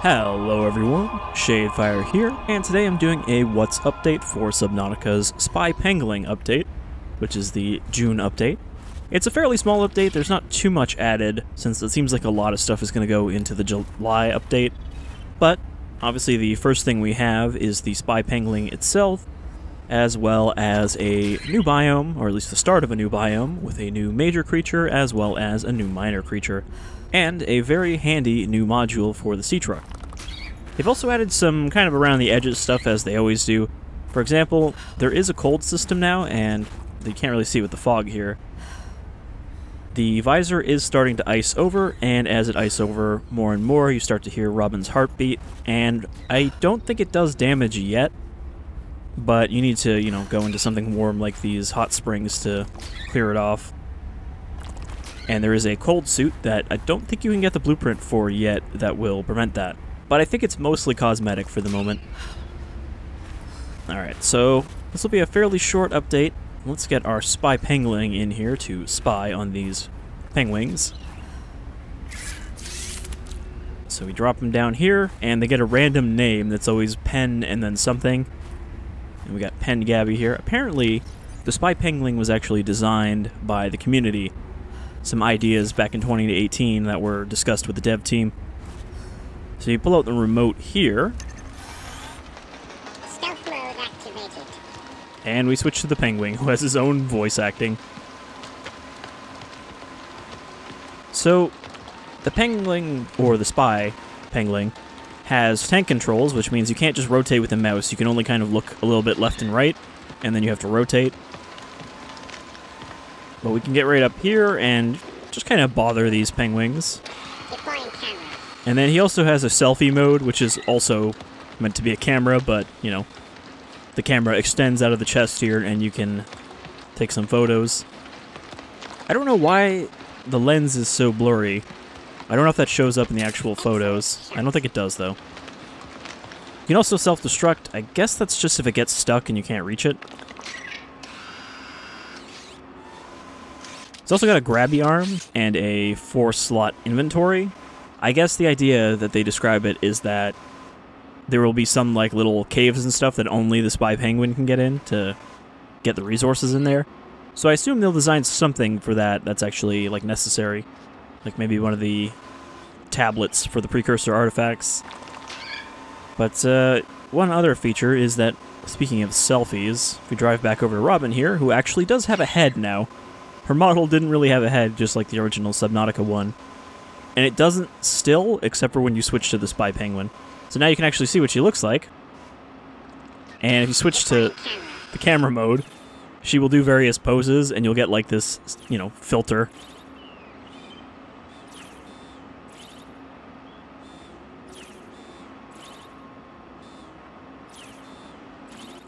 Hello everyone, Shadefire here, and today I'm doing a What's update for Subnautica's Spy Pengling update, which is the June update. It's a fairly small update, there's not too much added, since it seems like a lot of stuff is going to go into the July update, but obviously the first thing we have is the Spy Pengling itself, as well as a new biome, or at least the start of a new biome, with a new major creature as well as a new minor creature, and a very handy new module for the sea truck. They've also added some kind of around the edges stuff, as they always do. For example, there is a cold system now, and you can't really see with the fog here. The visor is starting to ice over, and as it ices over more and more, you start to hear Robin's heartbeat, and I don't think it does damage yet, but you need to, go into something warm like these hot springs to clear it off. And there is a cold suit that I don't think you can get the blueprint for yet that will prevent that. But I think it's mostly cosmetic for the moment. Alright, so this will be a fairly short update. Let's get our Spy Pengling in here to spy on these penguins. So we drop them down here, and they get a random name that's always Pen and then something. And we got Pen Gabby here. Apparently, the Spy Pengling was actually designed by the community. Some ideas back in 2018 that were discussed with the dev team. So you pull out the remote here. Stealth mode activated. And we switch to the penguin, who has his own voice acting. So, the Pengling, or the Spy Pengling, has tank controls, which means you can't just rotate with the mouse. You can only kind of look a little bit left and right, and then you have to rotate. But we can get right up here and just kind of bother these penguins. Deploying camera. And then he also has a selfie mode, which is also meant to be a camera, but, the camera extends out of the chest here and you can take some photos. I don't know why the lens is so blurry. I don't know if that shows up in the actual photos. I don't think it does, though. You can also self-destruct. I guess that's just if it gets stuck and you can't reach it. It's also got a grabby arm and a 4-slot inventory. I guess the idea that they describe it is that there will be some little caves and stuff that only the Spy Penguin can get in to get the resources in there. So I assume they'll design something for that that's actually necessary. Like maybe one of the tablets for the precursor artifacts. But one other feature is that, speaking of selfies, if we drive back over to Robin here, who actually does have a head now. Her model didn't really have a head, just like the original Subnautica one. And it doesn't still, except for when you switch to the Spy Penguin. So now you can actually see what she looks like. And if you switch to the camera mode, she will do various poses, and you'll get this, filter.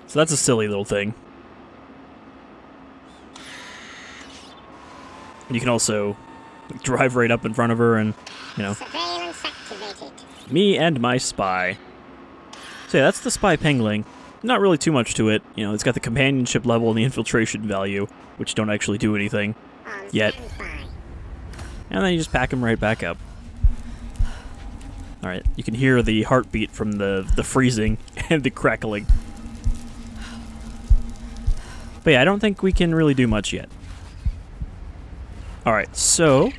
So that's a silly little thing. You can also drive right up in front of her and, Surveillance activated. Me and my spy. So yeah, that's the Spy Pengling. Not really too much to it. It's got the companionship level and the infiltration value, which don't actually do anything yet. And then you just pack him right back up. Alright, you can hear the heartbeat from the freezing and the crackling. But yeah, I don't think we can really do much yet. Alright, so,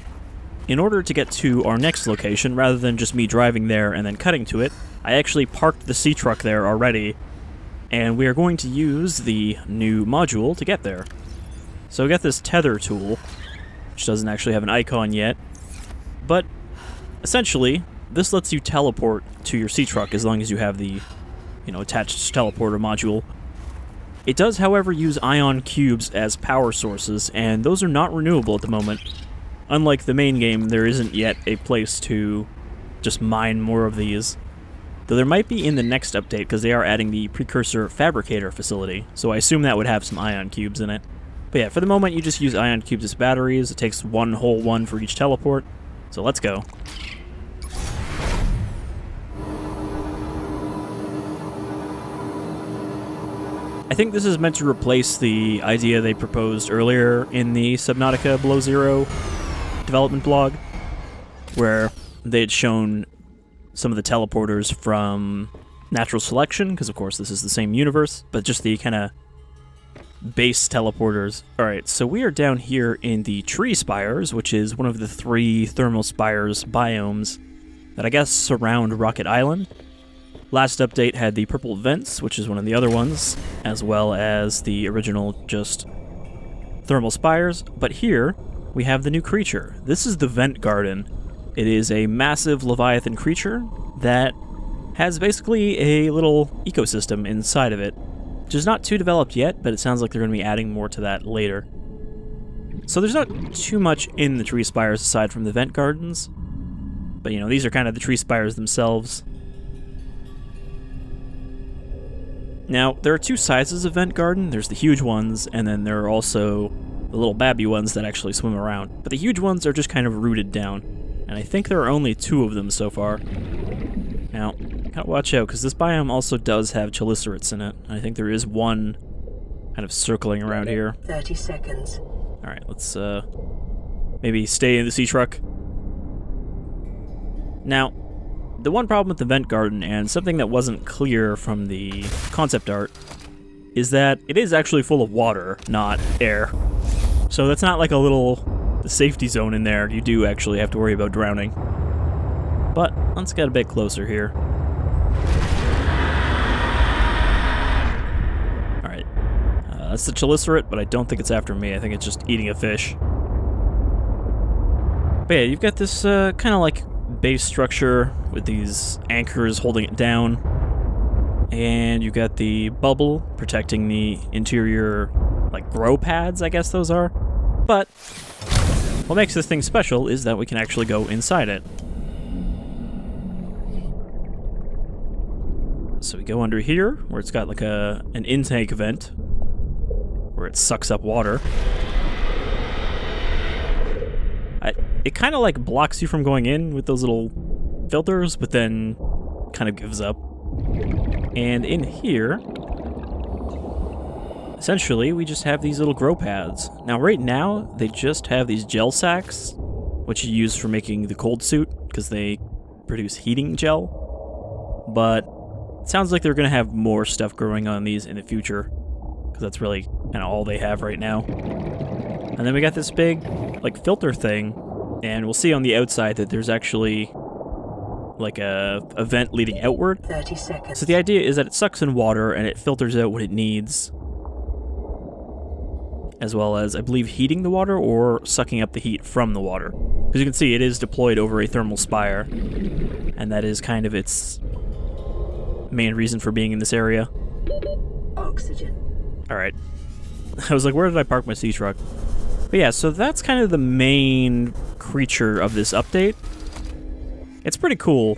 in order to get to our next location, rather than just me driving there and then cutting to it, I actually parked the sea truck there already, and we are going to use the new module to get there. So we got this tether tool, which doesn't actually have an icon yet, but essentially, this lets you teleport to your sea truck as long as you have the, attached teleporter module. It does, however, use ion cubes as power sources, and those are not renewable at the moment. Unlike the main game, there isn't yet a place to just mine more of these. Though there might be in the next update, because they are adding the precursor fabricator facility, so I assume that would have some ion cubes in it. But yeah, for the moment, you just use ion cubes as batteries. It takes one whole one for each teleport. So let's go. I think this is meant to replace the idea they proposed earlier in the Subnautica Below Zero development blog, where they had shown some of the teleporters from Natural Selection, because of course this is the same universe, but just the kind of base teleporters. Alright, so we are down here in the Tree Spires, which is one of the 3 Thermal Spires biomes that I guess surround Rocket Island. Last update had the Purple Vents, which is one of the other ones, as well as the original just Thermal Spires, but here we have the new creature. This is the Vent Garden. It is a massive leviathan creature that has basically a little ecosystem inside of it, which is not too developed yet, but it sounds like they're going to be adding more to that later. So there's not too much in the Tree Spires aside from the Vent Gardens, but you know, these are kind of the Tree Spires themselves. Now, there are 2 sizes of Vent Garden. There's the huge ones, and then there are also the little babby ones that actually swim around. But the huge ones are just kind of rooted down, and I think there are only 2 of them so far. Now, gotta watch out, because this biome also does have chelicerates in it. I think there is one kind of circling around here. 30 seconds. Alright, let's maybe stay in the sea truck. Now, the one problem with the Vent Garden, and something that wasn't clear from the concept art, is that it is actually full of water, not air. So that's not like a little safety zone in there. You do actually have to worry about drowning. But let's get a bit closer here. Alright, that's the chelicerate, but I don't think it's after me. I think it's just eating a fish. But yeah, you've got this kind of like base structure with these anchors holding it down, and you've got the bubble protecting the interior, like grow pads, I guess those are. But what makes this thing special is that we can actually go inside it. So we go under here, where it's got like an intake vent, where it sucks up water. It kind of like blocks you from going in with those little filters, but then kind of gives up. And in here, essentially, we just have these little grow pads. Now, right now, they just have these gel sacks, which you use for making the cold suit, because they produce heating gel. But it sounds like they're going to have more stuff growing on these in the future, because that's really kind of all they have right now. And then we got this big, like, filter thing, and we'll see on the outside that there's actually like a vent leading outward. 30 seconds. So the idea is that it sucks in water and it filters out what it needs, as well as, I believe, heating the water or sucking up the heat from the water. Because you can see it is deployed over a thermal spire, and that is kind of its main reason for being in this area. Oxygen. Alright. I was like, where did I park my sea truck? But yeah, so that's kind of the main creature of this update. It's pretty cool,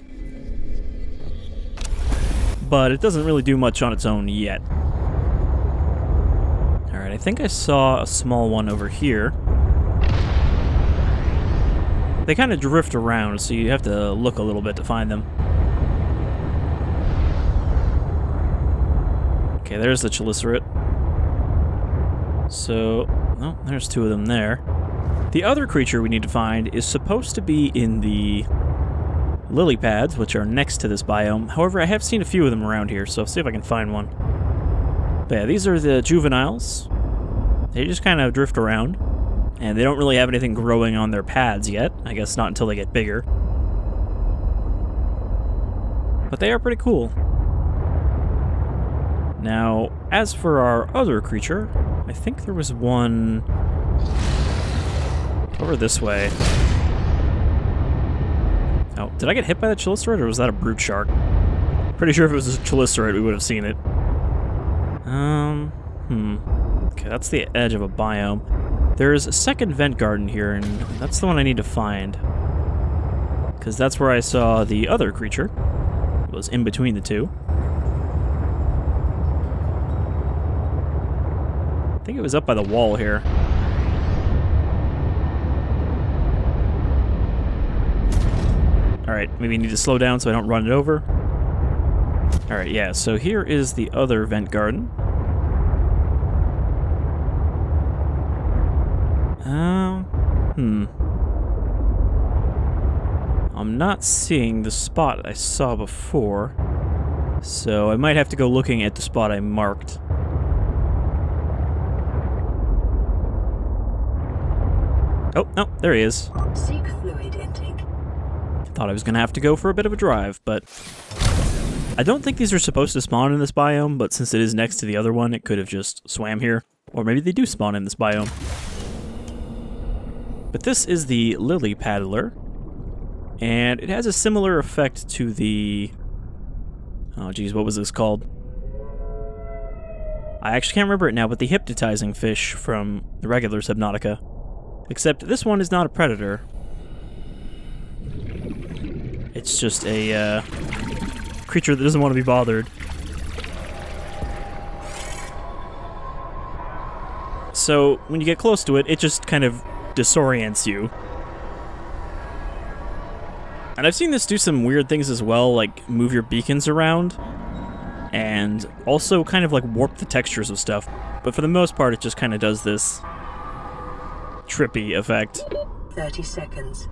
but it doesn't really do much on its own yet. Alright, I think I saw a small one over here. They kind of drift around, so you have to look a little bit to find them. Okay, there's the chelicerate. So, oh, there's 2 of them there. The other creature we need to find is supposed to be in the lily pads, which are next to this biome. However, I have seen a few of them around here, so I'll see if I can find one. But yeah, these are the juveniles. They just kind of drift around, and they don't really have anything growing on their pads yet. I guess not until they get bigger. But they are pretty cool. Now, as for our other creature, I think there was one over this way. Oh, did I get hit by the chelicerate, or was that a brute shark? Pretty sure if it was a chelicerate, we would have seen it. Okay, that's the edge of a biome. There's a second vent garden here, and that's the one I need to find. Because that's where I saw the other creature. It was in between the 2. I think it was up by the wall here. Alright, maybe I need to slow down so I don't run it over. Alright, yeah, so here is the other vent garden. I'm not seeing the spot I saw before, so I might have to go looking at the spot I marked. Oh, no, there he is. Seek fluid intake. Thought I was going to have to go for a bit of a drive, but I don't think these are supposed to spawn in this biome, but since it is next to the other one, it could have just swam here. Or maybe they do spawn in this biome. But this is the lily paddler, and it has a similar effect to the... oh geez, what was this called? I actually can't remember it now, but the hypnotizing fish from the regular Subnautica. Except this one is not a predator. It's just a creature that doesn't want to be bothered. So when you get close to it, it just kind of disorients you. And I've seen this do some weird things as well, like move your beacons around, and also kind of like warp the textures of stuff. But for the most part, it just kind of does this trippy effect. 30 seconds.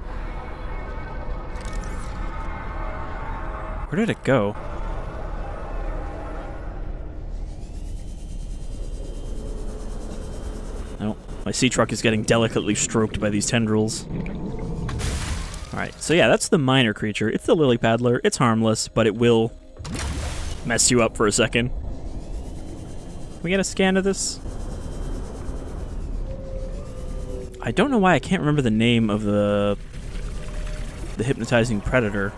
Where did it go? Oh, my sea truck is getting delicately stroked by these tendrils. Alright, so yeah, that's the minor creature. It's the lily paddler. It's harmless, but it will mess you up for a second. Can we get a scan of this? I don't know why I can't remember the name of the hypnotizing predator.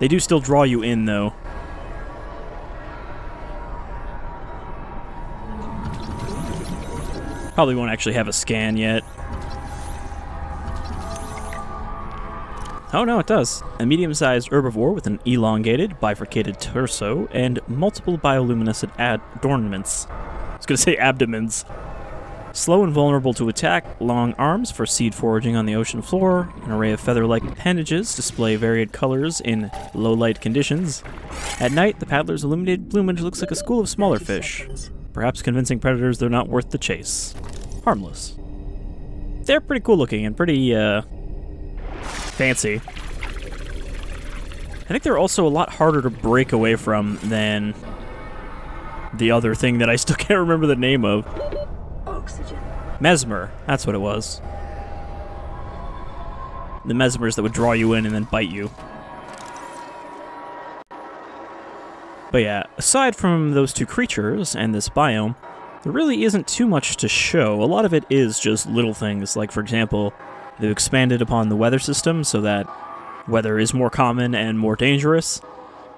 They do still draw you in, though. Probably won't actually have a scan yet. Oh no, it does. A medium-sized herbivore with an elongated, bifurcated torso and multiple bioluminescent adornments. I was gonna say abdomens. Slow and vulnerable to attack, long arms for seed foraging on the ocean floor, an array of feather-like appendages display varied colors in low-light conditions. At night, the paddler's illuminated plumage looks like a school of smaller fish, perhaps convincing predators they're not worth the chase. Harmless. They're pretty cool looking and pretty, fancy. I think they're also a lot harder to break away from than the other thing that I still can't remember the name of. Oxygen. Mesmer, that's what it was. The mesmers that would draw you in and then bite you. But yeah, aside from those two creatures and this biome, there really isn't too much to show. A lot of it is just little things, like for example, they've expanded upon the weather system so that weather is more common and more dangerous.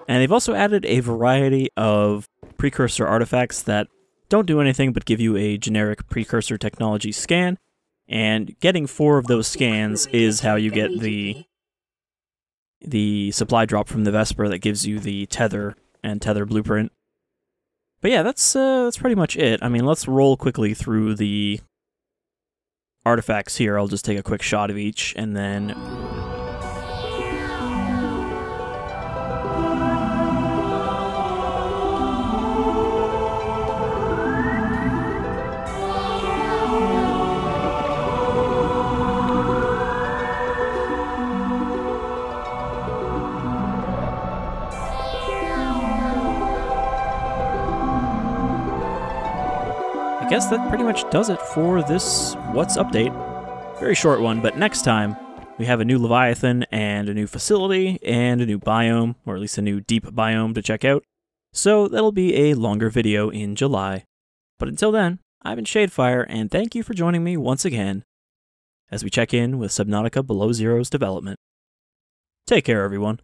And they've also added a variety of precursor artifacts that don't do anything but give you a generic precursor technology scan, and getting 4 of those scans is how you get the supply drop from the Vesper that gives you the tether and tether blueprint. But yeah, that's pretty much it. I mean, let's roll quickly through the artifacts here. I'll just take a quick shot of each, and then... I guess that pretty much does it for this What's Update. Very short one, but next time we have a new leviathan and a new facility and a new biome, or at least a new deep biome to check out. So that'll be a longer video in July. But until then, I've been Shadefire, and thank you for joining me once again as we check in with Subnautica Below Zero's development. Take care, everyone.